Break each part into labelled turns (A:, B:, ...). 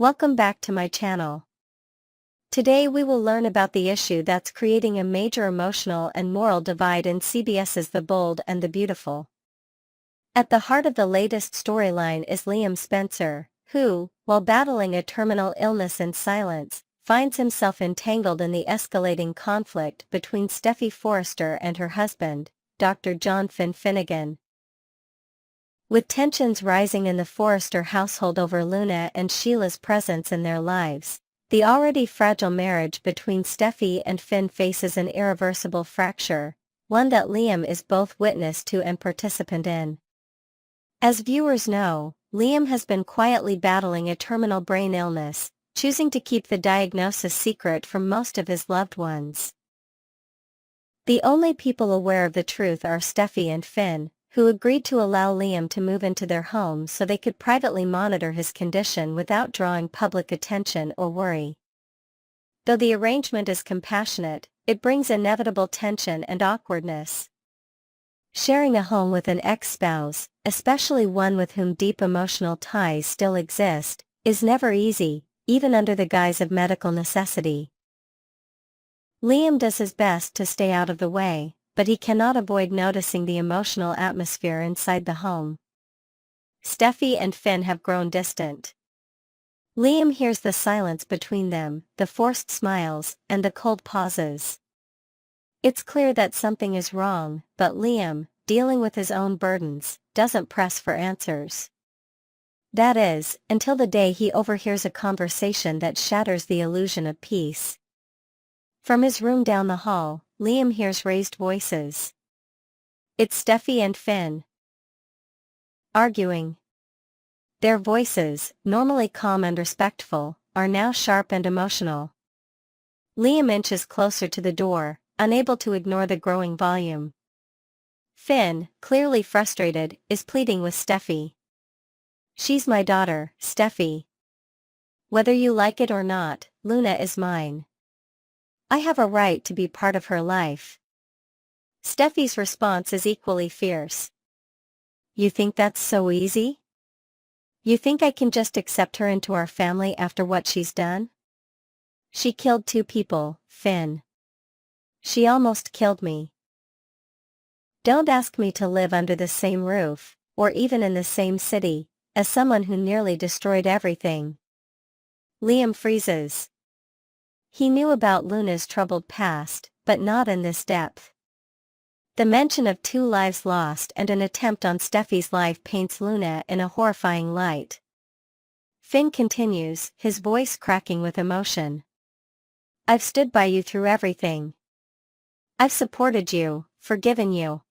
A: Welcome back to my channel. Today we will learn about the issue that's creating a major emotional and moral divide in CBS's The Bold and the Beautiful. At the heart of the latest storyline is Liam Spencer, who, while battling a terminal illness in silence, finds himself entangled in the escalating conflict between Steffy Forrester and her husband, Dr. John Finn Finnegan. With tensions rising in the Forrester household over Luna and Sheila's presence in their lives, the already fragile marriage between Steffy and Finn faces an irreversible fracture, one that Liam is both witness to and participant in. As viewers know, Liam has been quietly battling a terminal brain illness, choosing to keep the diagnosis secret from most of his loved ones. The only people aware of the truth are Steffy and Finn, who agreed to allow Liam to move into their home so they could privately monitor his condition without drawing public attention or worry. Though the arrangement is compassionate, it brings inevitable tension and awkwardness. Sharing a home with an ex-spouse, especially one with whom deep emotional ties still exist, is never easy, even under the guise of medical necessity. Liam does his best to stay out of the way, but he cannot avoid noticing the emotional atmosphere inside the home. Steffy and Finn have grown distant. Liam hears the silence between them, the forced smiles, and the cold pauses. It's clear that something is wrong, but Liam, dealing with his own burdens, doesn't press for answers. That is, until the day he overhears a conversation that shatters the illusion of peace. From his room down the hall, Liam hears raised voices. It's Steffy and Finn arguing. Their voices, normally calm and respectful, are now sharp and emotional. Liam inches closer to the door, unable to ignore the growing volume. Finn, clearly frustrated, is pleading with Steffy. She's my daughter, Steffy. Whether you like it or not, Luna is mine. I have a right to be part of her life. Steffy's response is equally fierce. You think that's so easy? You think I can just accept her into our family after what she's done? She killed 2 people, Finn. She almost killed me. Don't ask me to live under the same roof, or even in the same city, as someone who nearly destroyed everything. Liam freezes. He knew about Luna's troubled past, but not in this depth. The mention of 2 lives lost and an attempt on Steffy's life paints Luna in a horrifying light. Finn continues, his voice cracking with emotion. I've stood by you through everything. I've supported you, forgiven you.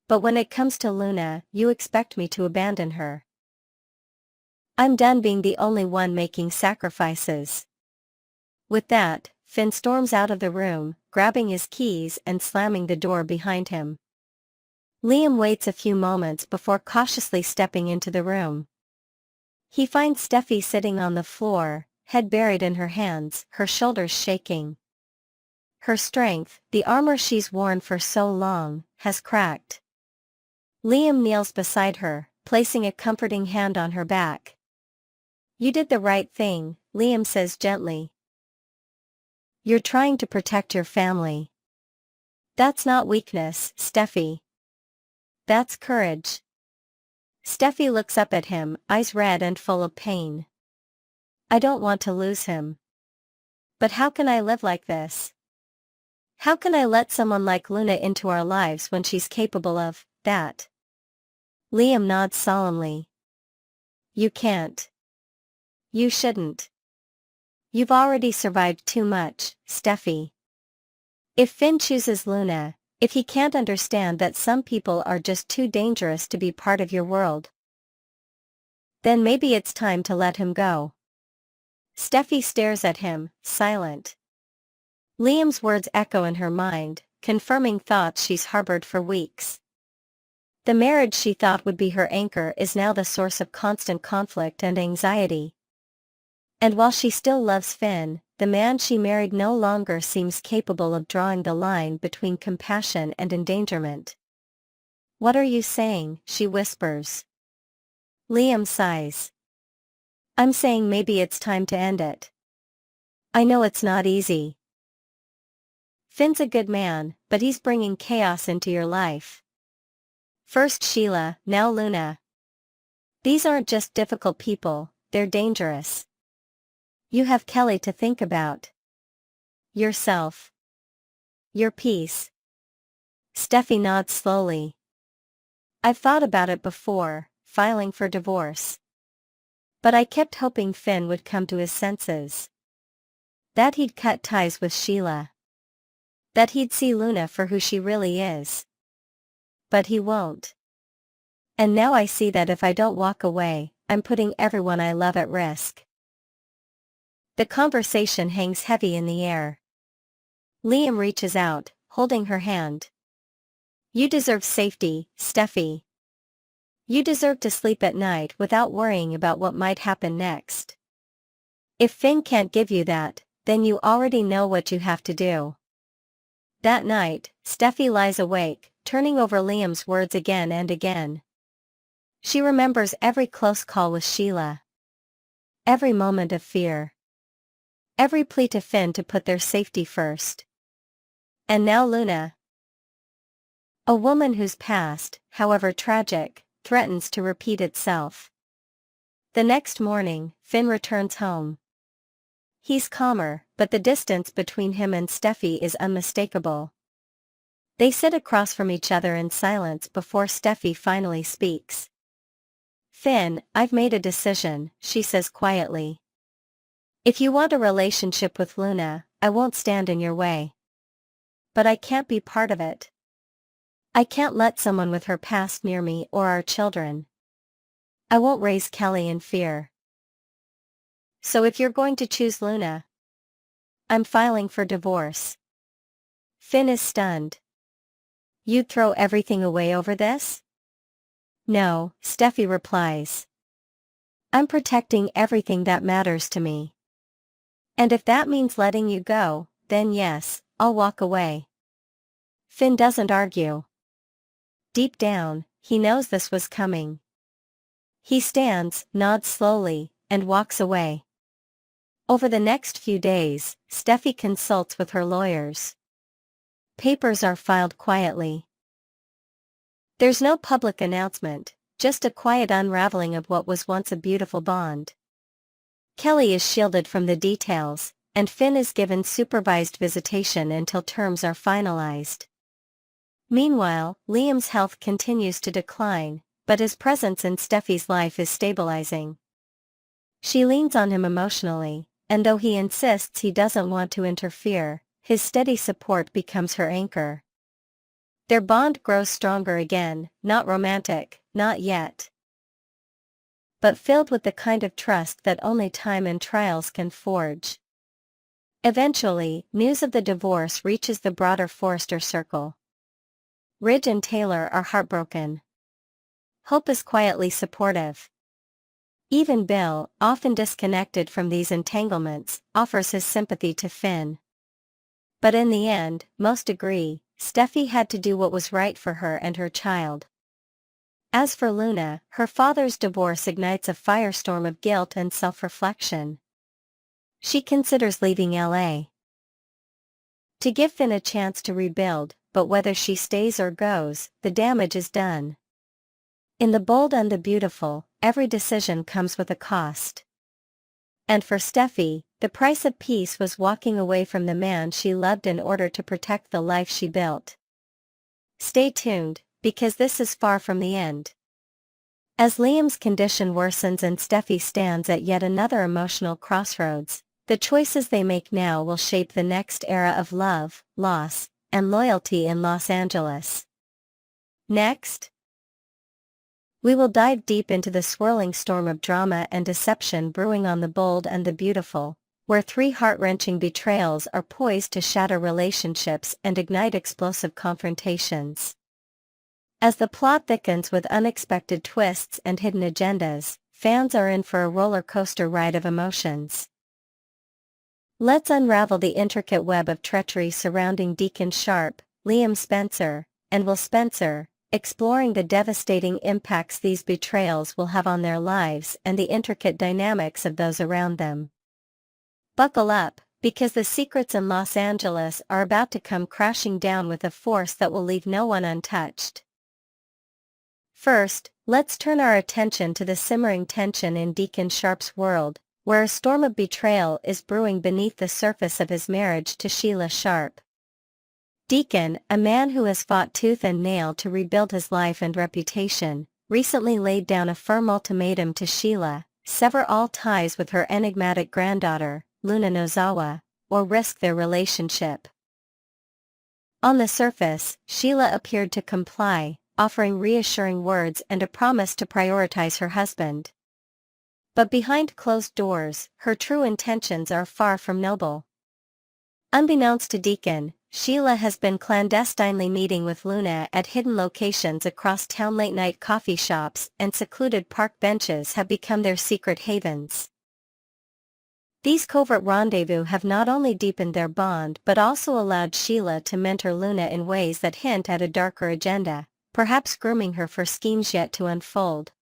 A: But when it comes to Luna, you expect me to abandon her. I'm done being the only one making sacrifices. With that, Finn storms out of the room, grabbing his keys and slamming the door behind him. Liam waits a few moments before cautiously stepping into the room. He finds Steffy sitting on the floor, head buried in her hands, her shoulders shaking. Her strength, the armor she's worn for so long, has cracked. Liam kneels beside her, placing a comforting hand on her back. You did the right thing, Liam says gently. You're trying to protect your family. That's not weakness, Steffy. That's courage. Steffy looks up at him, eyes red and full of pain. I don't want to lose him. But how can I live like this? How can I let someone like Luna into our lives when she's capable of that? Liam nods solemnly. You can't. You shouldn't. You've already survived too much, Steffy. If Finn chooses Luna, if he can't understand that some people are just too dangerous to be part of your world, then maybe it's time to let him go. Steffy stares at him, silent. Liam's words echo in her mind, confirming thoughts she's harbored for weeks. The marriage she thought would be her anchor is now the source of constant conflict and anxiety. And while she still loves Finn, the man she married no longer seems capable of drawing the line between compassion and endangerment. What are you saying? She whispers. Liam sighs. I'm saying maybe it's time to end it. I know it's not easy. Finn's a good man, but he's bringing chaos into your life. First Sheila, now Luna. These aren't just difficult people, they're dangerous. You have Kelly to think about. Yourself. Your peace. Steffi nods slowly. I've thought about it before, filing for divorce. But I kept hoping Finn would come to his senses. That he'd cut ties with Sheila. That he'd see Luna for who she really is. But he won't. And now I see that if I don't walk away, I'm putting everyone I love at risk. The conversation hangs heavy in the air. Liam reaches out, holding her hand. You deserve safety, Steffi. You deserve to sleep at night without worrying about what might happen next. If Finn can't give you that, then you already know what you have to do. That night, Steffi lies awake, turning over Liam's words again and again. She remembers every close call with Sheila. Every moment of fear. Every plea to Finn to put their safety first. And now Luna. A woman whose past, however tragic, threatens to repeat itself. The next morning, Finn returns home. He's calmer, but the distance between him and Steffi is unmistakable. They sit across from each other in silence before Steffi finally speaks. Finn, I've made a decision, she says quietly. If you want a relationship with Luna, I won't stand in your way. But I can't be part of it. I can't let someone with her past near me or our children. I won't raise Kelly in fear. So if you're going to choose Luna, I'm filing for divorce. Finn is stunned. You'd throw everything away over this? No, Steffi replies. I'm protecting everything that matters to me. And if that means letting you go, then yes, I'll walk away. Finn doesn't argue. Deep down, he knows this was coming. He stands, nods slowly, and walks away. Over the next few days, Steffi consults with her lawyers. Papers are filed quietly. There's no public announcement, just a quiet unraveling of what was once a beautiful bond. Kelly is shielded from the details, and Finn is given supervised visitation until terms are finalized. Meanwhile, Liam's health continues to decline, but his presence in Steffi's life is stabilizing. She leans on him emotionally, and though he insists he doesn't want to interfere, his steady support becomes her anchor. Their bond grows stronger again, not romantic, not yet. But filled with the kind of trust that only time and trials can forge. Eventually, news of the divorce reaches the broader Forrester circle. Ridge and Taylor are heartbroken. Hope is quietly supportive. Even Bill, often disconnected from these entanglements, offers his sympathy to Finn. But in the end, most agree, Steffi had to do what was right for her and her child. As for Luna, her father's divorce ignites a firestorm of guilt and self-reflection. She considers leaving LA to give Finn a chance to rebuild, but whether she stays or goes, the damage is done. In The Bold and the Beautiful, every decision comes with a cost. And for Steffi, the price of peace was walking away from the man she loved in order to protect the life she built. Stay tuned, because this is far from the end. As Liam's condition worsens and Steffi stands at yet another emotional crossroads, the choices they make now will shape the next era of love, loss, and loyalty in Los Angeles. Next, we will dive deep into the swirling storm of drama and deception brewing on The Bold and the Beautiful, where three heart-wrenching betrayals are poised to shatter relationships and ignite explosive confrontations. As the plot thickens with unexpected twists and hidden agendas, fans are in for a roller coaster ride of emotions. Let's unravel the intricate web of treachery surrounding Deacon Sharp, Liam Spencer, and Will Spencer, exploring the devastating impacts these betrayals will have on their lives and the intricate dynamics of those around them. Buckle up, because the secrets in Los Angeles are about to come crashing down with a force that will leave no one untouched. First, let's turn our attention to the simmering tension in Deacon Sharp's world, where a storm of betrayal is brewing beneath the surface of his marriage to Sheila Sharp. Deacon, a man who has fought tooth and nail to rebuild his life and reputation, recently laid down a firm ultimatum to Sheila: sever all ties with her enigmatic granddaughter, Luna Nozawa, or risk their relationship. On the surface, Sheila appeared to comply, offering reassuring words and a promise to prioritize her husband. But behind closed doors, her true intentions are far from noble. Unbeknownst to Deacon, Sheila has been clandestinely meeting with Luna at hidden locations across town. Late-night coffee shops and secluded park benches have become their secret havens. These covert rendezvous have not only deepened their bond but also allowed Sheila to mentor Luna in ways that hint at a darker agenda, perhaps grooming her for schemes yet to unfold.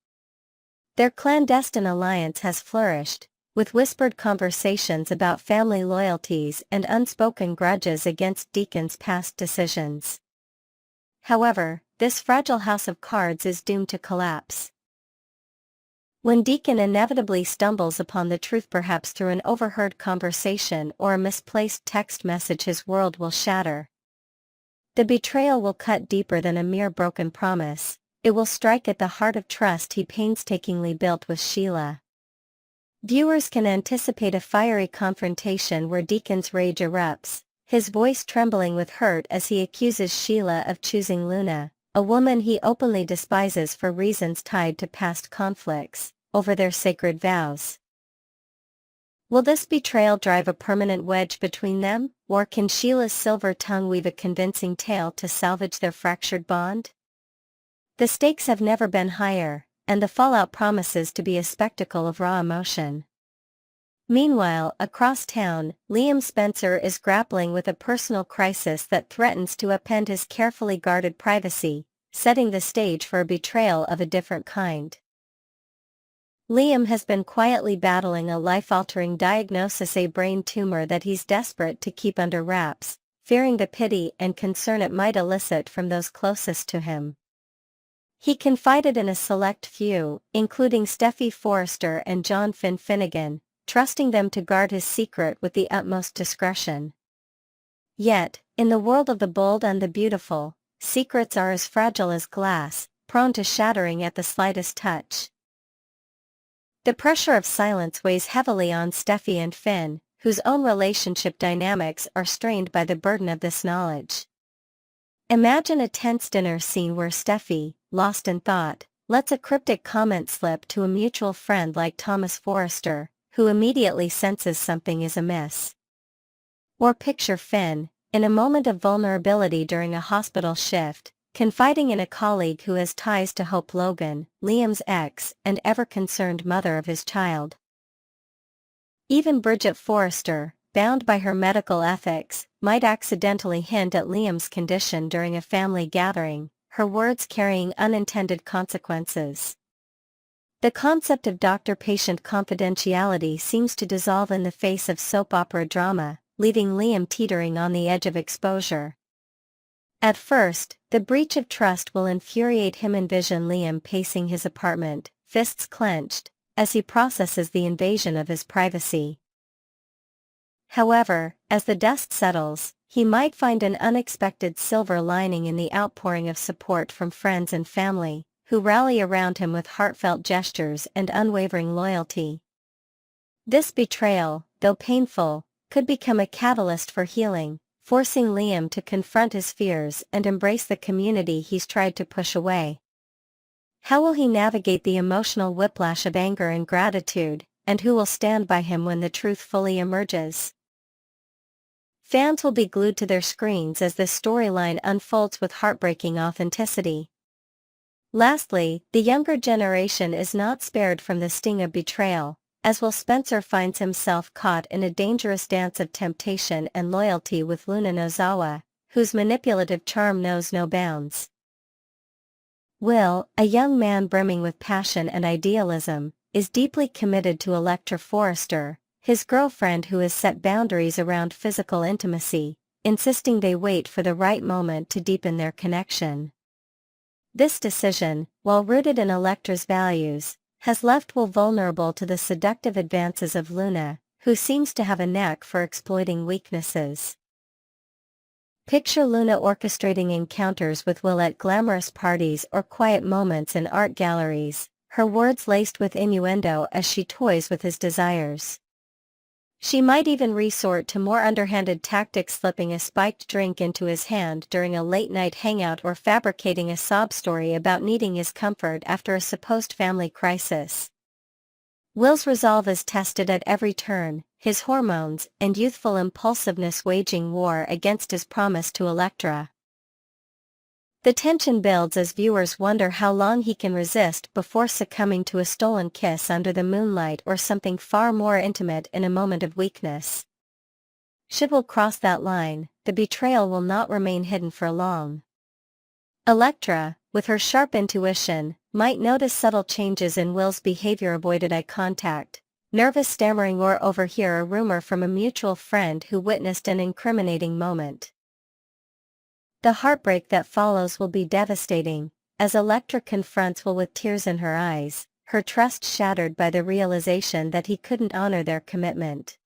A: Their clandestine alliance has flourished, with whispered conversations about family loyalties and unspoken grudges against Deacon's past decisions. However, this fragile house of cards is doomed to collapse. When Deacon inevitably stumbles upon the truth, perhaps through an overheard conversation or a misplaced text message, his world will shatter. The betrayal will cut deeper than a mere broken promise. It will strike at the heart of trust he painstakingly built with Sheila. Viewers can anticipate a fiery confrontation where Deacon's rage erupts, his voice trembling with hurt as he accuses Sheila of choosing Luna, a woman he openly despises for reasons tied to past conflicts, over their sacred vows. Will this betrayal drive a permanent wedge between them, or can Sheila's silver tongue weave a convincing tale to salvage their fractured bond? The stakes have never been higher, and the fallout promises to be a spectacle of raw emotion. Meanwhile, across town, Liam Spencer is grappling with a personal crisis that threatens to upend his carefully guarded privacy, setting the stage for a betrayal of a different kind. Liam has been quietly battling a life-altering diagnosis, a brain tumor that he's desperate to keep under wraps, fearing the pity and concern it might elicit from those closest to him. He confided in a select few, including Steffy Forrester and John Finn Finnegan, trusting them to guard his secret with the utmost discretion. Yet, in the world of the bold and the beautiful, secrets are as fragile as glass, prone to shattering at the slightest touch. The pressure of silence weighs heavily on Steffy and Finn, whose own relationship dynamics are strained by the burden of this knowledge. Imagine a tense dinner scene where Steffy, lost in thought, lets a cryptic comment slip to a mutual friend like Thomas Forrester, who immediately senses something is amiss. Or picture Finn, in a moment of vulnerability during a hospital shift, confiding in a colleague who has ties to Hope Logan, Liam's ex and ever-concerned mother of his child. Even Bridget Forrester, bound by her medical ethics, might accidentally hint at Liam's condition during a family gathering, her words carrying unintended consequences. The concept of doctor-patient confidentiality seems to dissolve in the face of soap opera drama, leaving Liam teetering on the edge of exposure. At first, the breach of trust will infuriate him. Envision Liam pacing his apartment, fists clenched, as he processes the invasion of his privacy. However, as the dust settles, he might find an unexpected silver lining in the outpouring of support from friends and family, who rally around him with heartfelt gestures and unwavering loyalty. This betrayal, though painful, could become a catalyst for healing, forcing Liam to confront his fears and embrace the community he's tried to push away. How will he navigate the emotional whiplash of anger and gratitude, and who will stand by him when the truth fully emerges? Fans will be glued to their screens as this storyline unfolds with heartbreaking authenticity. Lastly, the younger generation is not spared from the sting of betrayal, as Will Spencer finds himself caught in a dangerous dance of temptation and loyalty with Luna Nozawa, whose manipulative charm knows no bounds. Will, a young man brimming with passion and idealism, is deeply committed to Electra Forrester, his girlfriend who has set boundaries around physical intimacy, insisting they wait for the right moment to deepen their connection. This decision, while rooted in Electra's values, has left Will vulnerable to the seductive advances of Luna, who seems to have a knack for exploiting weaknesses. Picture Luna orchestrating encounters with Will at glamorous parties or quiet moments in art galleries, her words laced with innuendo as she toys with his desires. She might even resort to more underhanded tactics, slipping a spiked drink into his hand during a late-night hangout or fabricating a sob story about needing his comfort after a supposed family crisis. Will's resolve is tested at every turn, his hormones and youthful impulsiveness waging war against his promise to Electra. The tension builds as viewers wonder how long he can resist before succumbing to a stolen kiss under the moonlight or something far more intimate in a moment of weakness. Should Will cross that line, the betrayal will not remain hidden for long. Electra, with her sharp intuition, might notice subtle changes in Will's behavior: avoided eye contact, nervous stammering, or overhear a rumor from a mutual friend who witnessed an incriminating moment. The heartbreak that follows will be devastating, as Electra confronts Will with tears in her eyes, her trust shattered by the realization that he couldn't honor their commitment.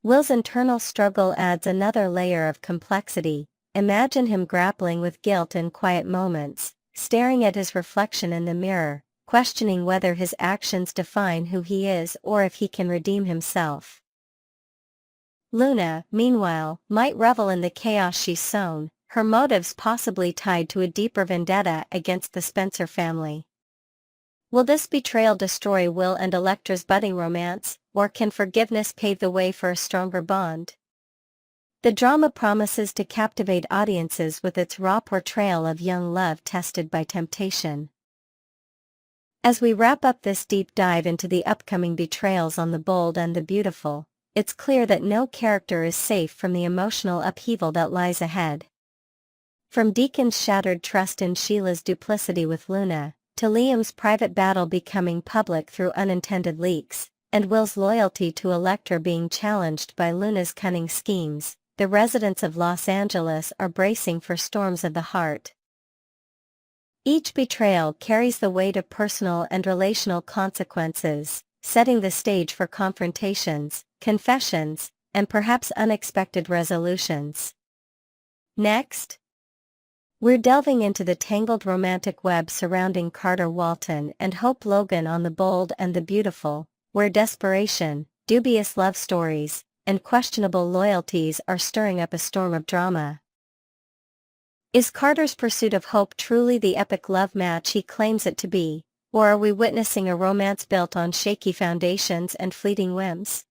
A: Will's internal struggle adds another layer of complexity. Imagine him grappling with guilt in quiet moments, staring at his reflection in the mirror, questioning whether his actions define who he is or if he can redeem himself. Luna, meanwhile, might revel in the chaos she's sown, her motives possibly tied to a deeper vendetta against the Spencer family. Will this betrayal destroy Will and Electra's budding romance, or can forgiveness pave the way for a stronger bond? The drama promises to captivate audiences with its raw portrayal of young love tested by temptation. As we wrap up this deep dive into the upcoming betrayals on The Bold and the Beautiful, it's clear that no character is safe from the emotional upheaval that lies ahead. From Deacon's shattered trust in Sheila's duplicity with Luna, to Liam's private battle becoming public through unintended leaks, and Will's loyalty to Electra being challenged by Luna's cunning schemes, the residents of Los Angeles are bracing for storms of the heart. Each betrayal carries the weight of personal and relational consequences, setting the stage for confrontations, confessions, and perhaps unexpected resolutions. Next, we're delving into the tangled romantic web surrounding Carter Walton and Hope Logan on The Bold and the Beautiful, where desperation, dubious love stories, and questionable loyalties are stirring up a storm of drama. Is Carter's pursuit of Hope truly the epic love match he claims it to be, or are we witnessing a romance built on shaky foundations and fleeting whims?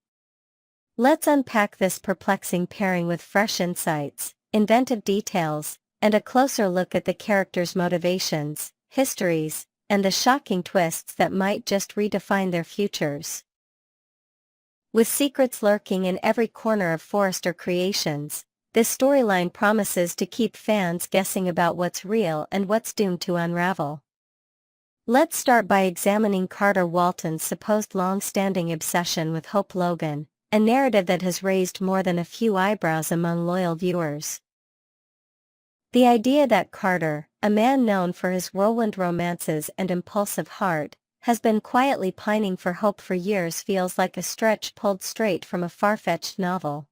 A: Let's unpack this perplexing pairing with fresh insights, inventive details, and a closer look at the characters' motivations, histories, and the shocking twists that might just redefine their futures. With secrets lurking in every corner of Forrester Creations, this storyline promises to keep fans guessing about what's real and what's doomed to unravel. Let's start by examining Carter Walton's supposed long-standing obsession with Hope Logan, a narrative that has raised more than a few eyebrows among loyal viewers. The idea that Carter, a man known for his whirlwind romances and impulsive heart, has been quietly pining for Hope for years feels like a stretch pulled straight from a far-fetched novel.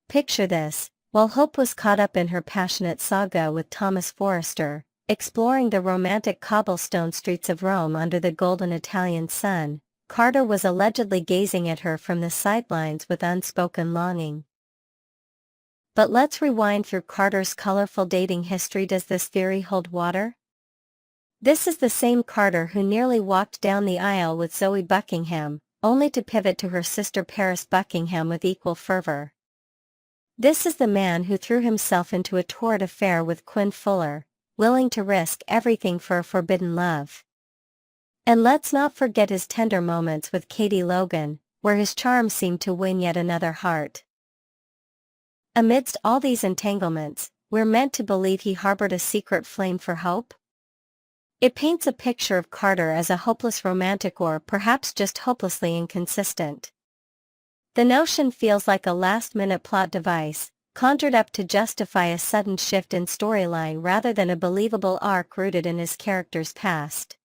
A: Picture this: while Hope was caught up in her passionate saga with Thomas Forrester, exploring the romantic cobblestone streets of Rome under the golden Italian sun, Carter was allegedly gazing at her from the sidelines with unspoken longing. But let's rewind through Carter's colorful dating history. Does this theory hold water? This is the same Carter who nearly walked down the aisle with Zoe Buckingham, only to pivot to her sister Paris Buckingham with equal fervor. This is the man who threw himself into a torrid affair with Quinn Fuller, willing to risk everything for a forbidden love. And let's not forget his tender moments with Katie Logan, where his charm seemed to win yet another heart. Amidst all these entanglements, we're meant to believe he harbored a secret flame for Hope? It paints a picture of Carter as a hopeless romantic or perhaps just hopelessly inconsistent. The notion feels like a last-minute plot device, conjured up to justify a sudden shift in storyline rather than a believable arc rooted in his character's past.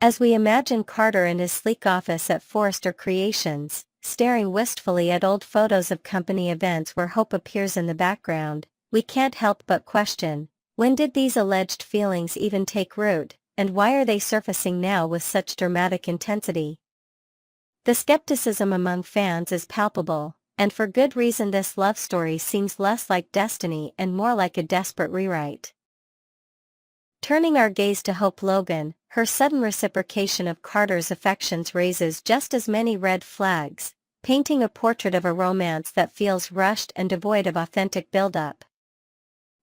A: As we imagine Carter in his sleek office at Forrester Creations, staring wistfully at old photos of company events where hope appears in the background, we can't help but question, when did these alleged feelings even take root, and why are they surfacing now with such dramatic intensity? The skepticism among fans is palpable, and for good reason. This love story seems less like destiny and more like a desperate rewrite. Turning our gaze to Hope Logan, her sudden reciprocation of Carter's affections raises just as many red flags, painting a portrait of a romance that feels rushed and devoid of authentic build-up.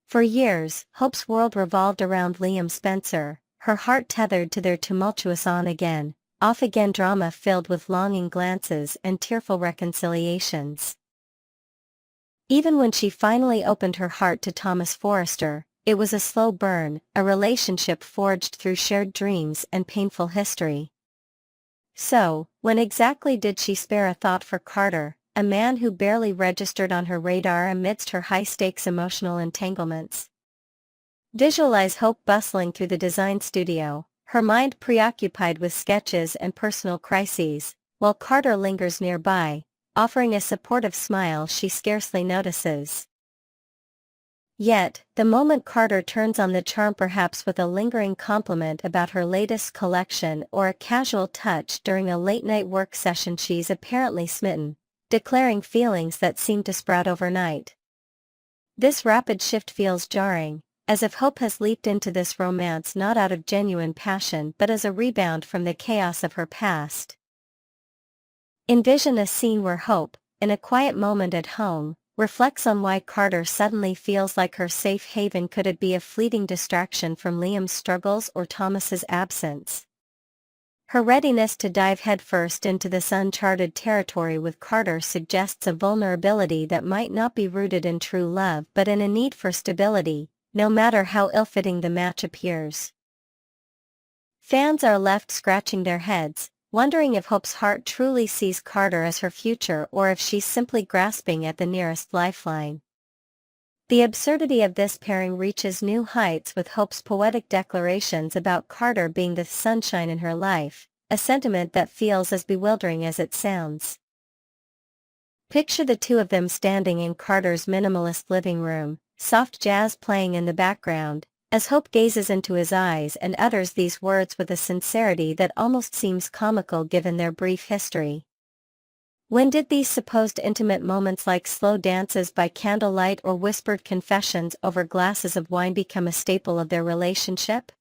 A: For years, Hope's world revolved around Liam Spencer, her heart tethered to their tumultuous on-again, off-again drama filled with longing glances and tearful reconciliations. Even when she finally opened her heart to Thomas Forrester, it was a slow burn, a relationship forged through shared dreams and painful history. So, when exactly did she spare a thought for Carter, a man who barely registered on her radar amidst her high-stakes emotional entanglements? Visualize Hope bustling through the design studio, her mind preoccupied with sketches and personal crises, while Carter lingers nearby, offering a supportive smile she scarcely notices. Yet, the moment Carter turns on the charm, perhaps with a lingering compliment about her latest collection or a casual touch during a late-night work session, she's apparently smitten, declaring feelings that seem to sprout overnight. This rapid shift feels jarring, as if Hope has leaped into this romance not out of genuine passion but as a rebound from the chaos of her past. Envision a scene where Hope, in a quiet moment at home, reflects on why Carter suddenly feels like her safe haven. Could it be a fleeting distraction from Liam's struggles or Thomas's absence? Her readiness to dive headfirst into this uncharted territory with Carter suggests a vulnerability that might not be rooted in true love but in a need for stability, no matter how ill-fitting the match appears. Fans are left scratching their heads, wondering if Hope's heart truly sees Carter as her future or if she's simply grasping at the nearest lifeline. The absurdity of this pairing reaches new heights with Hope's poetic declarations about Carter being the sunshine in her life, a sentiment that feels as bewildering as it sounds. Picture the two of them standing in Carter's minimalist living room, soft jazz playing in the background, as Hope gazes into his eyes and utters these words with a sincerity that almost seems comical given their brief history. When did these supposed intimate moments like slow dances by candlelight or whispered confessions over glasses of wine become a staple of their relationship?